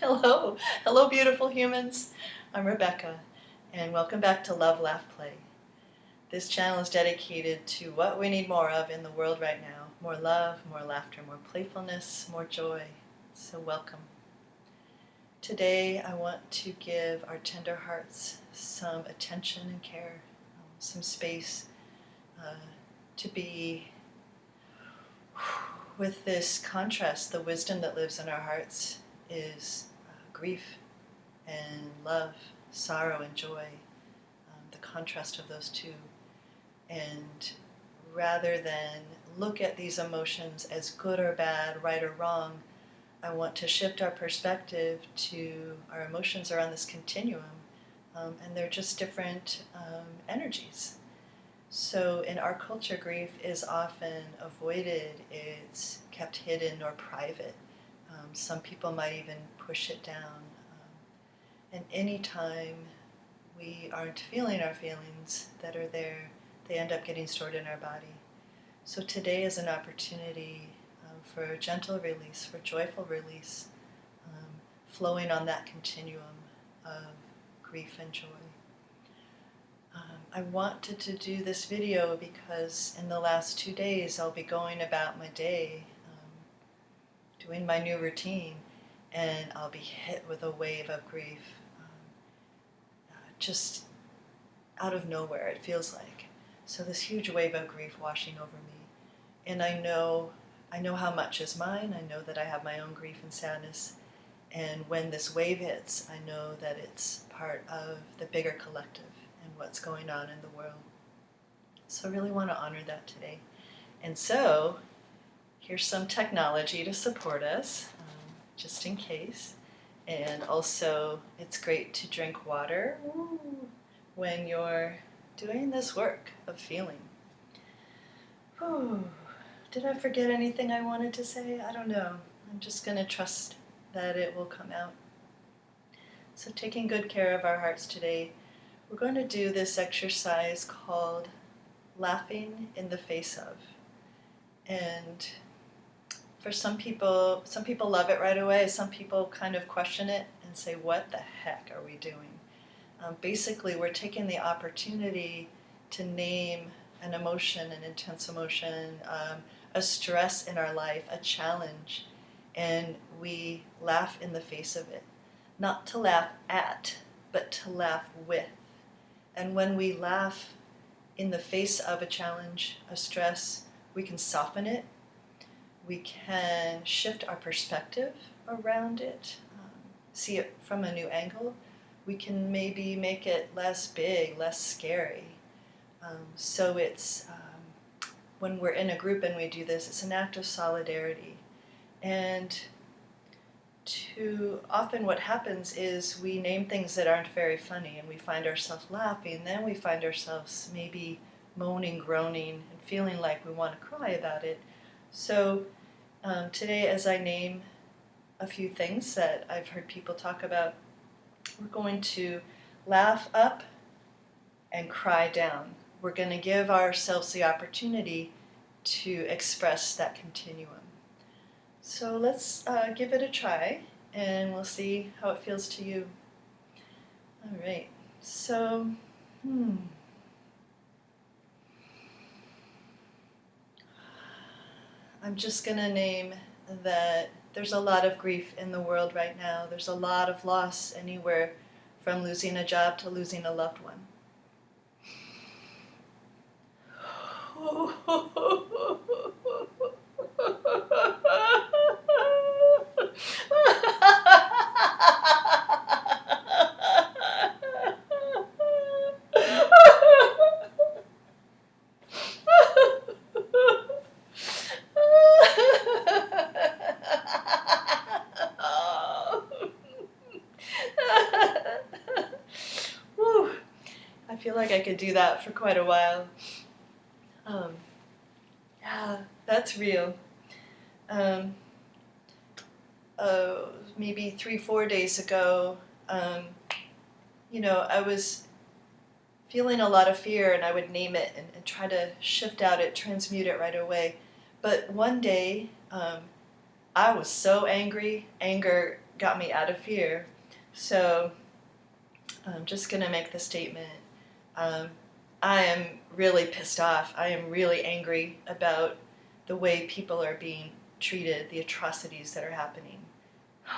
Hello, hello, beautiful humans. I'm Rebecca, and welcome back to Love, Laugh, Play. This channel is dedicated to what we need more of in the world right now: more love, more laughter, more playfulness, more joy. So, welcome. Today, I want to give our tender hearts some attention and care, some space uh, to be with this contrast. The wisdom that lives in our hearts is grief and love, sorrow and joy, the contrast of those two. And rather than look at these emotions as good or bad, right or wrong, I want to shift our perspective to our emotions are on this continuum, and they're just different energies. So in our culture, grief is often avoided, it's kept hidden or private. Some people might even push it down. And anytime we aren't feeling our feelings that are there, they end up getting stored in our body. So today is an opportunity for gentle release, for joyful release, flowing on that continuum of grief and joy. I wanted to do this video because in the last 2 days I'll be going about my day, doing my new routine, and I'll be hit with a wave of grief, just out of nowhere, it feels like. So this huge wave of grief washing over me. And I know how much is mine. I know that I have my own grief and sadness. And when this wave hits, I know that it's part of the bigger collective and what's going on in the world. So I really want to honor that today. And so here's some technology to support us, just in case. And also, it's great to drink water when you're doing this work of feeling. Did I forget anything I wanted to say? I don't know. I'm just going to trust that it will come out. So taking good care of our hearts today, we're going to do this exercise called laughing in the face of. And for some people love it right away. Some people kind of question it and say, what the heck are we doing? Basically, we're taking the opportunity to name an emotion, an intense emotion, a stress in our life, a challenge, and we laugh in the face of it. Not to laugh at, but to laugh with. And when we laugh in the face of a challenge, a stress, we can soften it. We can shift our perspective around it, see it from a new angle. We can maybe make it less big, less scary. So it's, when we're in a group and we do this, it's an act of solidarity. And too often what happens is we name things that aren't very funny and we find ourselves laughing, and then we find ourselves maybe moaning, groaning, and feeling like we want to cry about it. So today, as I name a few things that I've heard people talk about, we're going to laugh up and cry down. We're going to give ourselves the opportunity to express that continuum. So let's give it a try, and we'll see how it feels to you. All right, so, I'm just going to name that there's a lot of grief in the world right now. There's a lot of loss, anywhere from losing a job to losing a loved one. I feel like I could do that for quite a while. Yeah, that's real. Maybe 3-4 days ago, I was feeling a lot of fear, and I would name it and try to shift out it, transmute it right away. But one day, I was so angry. Anger got me out of fear. So I'm just going to make the statement. Um, I am really pissed off. I am really angry about the way people are being treated, the atrocities that are happening.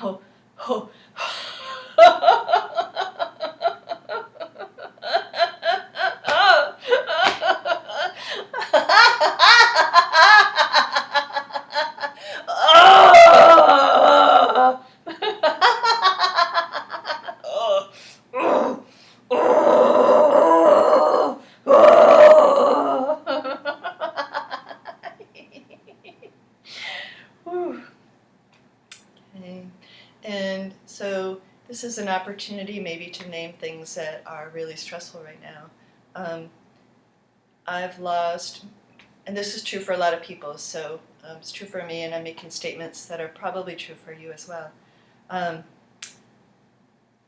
Oh, oh. Okay. And so this is an opportunity maybe to name things that are really stressful right now. I've lost, and this is true for a lot of people, so it's true for me, and I'm making statements that are probably true for you as well.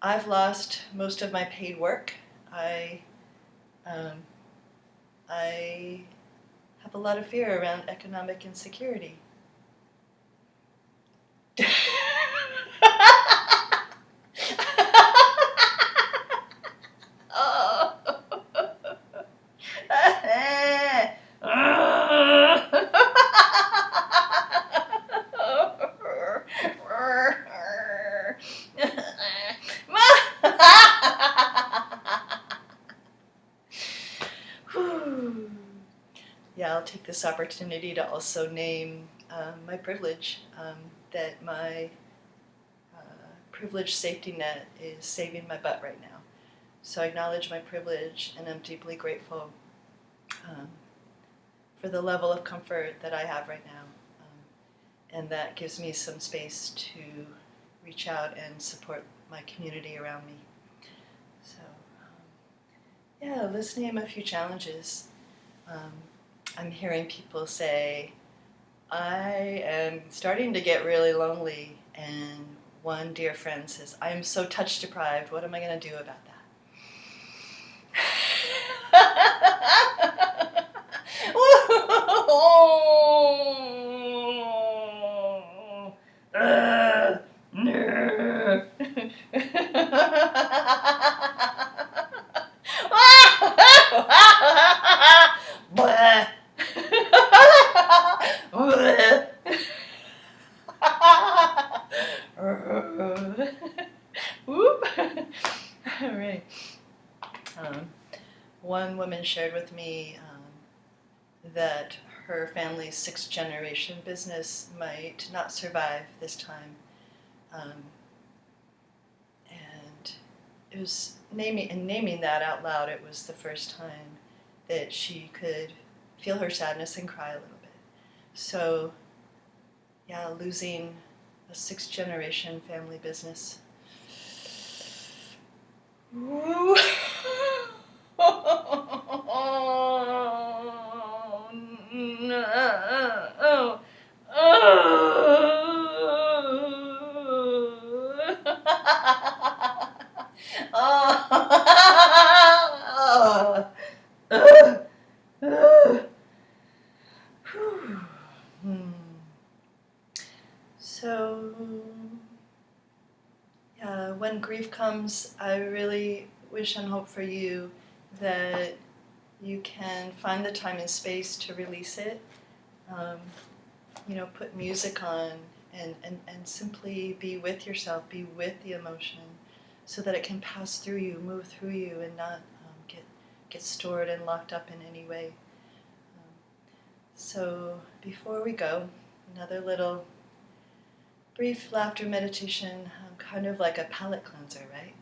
I've lost most of my paid work. Um, I have a lot of fear around economic insecurity. Yeah, I'll take this opportunity to also name my privilege, that my privilege safety net is saving my butt right now. So I acknowledge my privilege, and I'm deeply grateful for the level of comfort that I have right now. And that gives me some space to reach out and support my community around me. So, yeah, let's name a few challenges. I'm hearing people say, I am starting to get really lonely, and one dear friend says, I am so touch deprived, what am I going to do about that? All right. One woman shared with me that her family's sixth generation business might not survive this time. And it was naming that out loud, it was the first time that she could feel her sadness and cry a little bit. So, yeah, losing a sixth generation family business. Ooh. Oh, no. So, yeah, when grief comes, I really wish and hope for you that you can find the time and space to release it. Put music on and simply be with yourself, be with the emotion, so that it can pass through you, move through you, and not get stored and locked up in any way. So before we go, another little brief laughter meditation, kind of like a palate cleanser, right?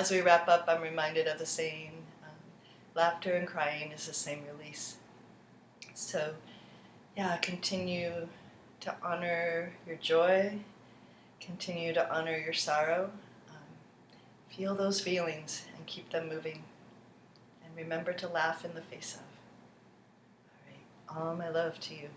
as we wrap up, I'm reminded of the saying, laughter and crying is the same release. So, yeah, continue to honor your joy, continue to honor your sorrow, feel those feelings and keep them moving. And remember to laugh in the face of. All right, all my love to you.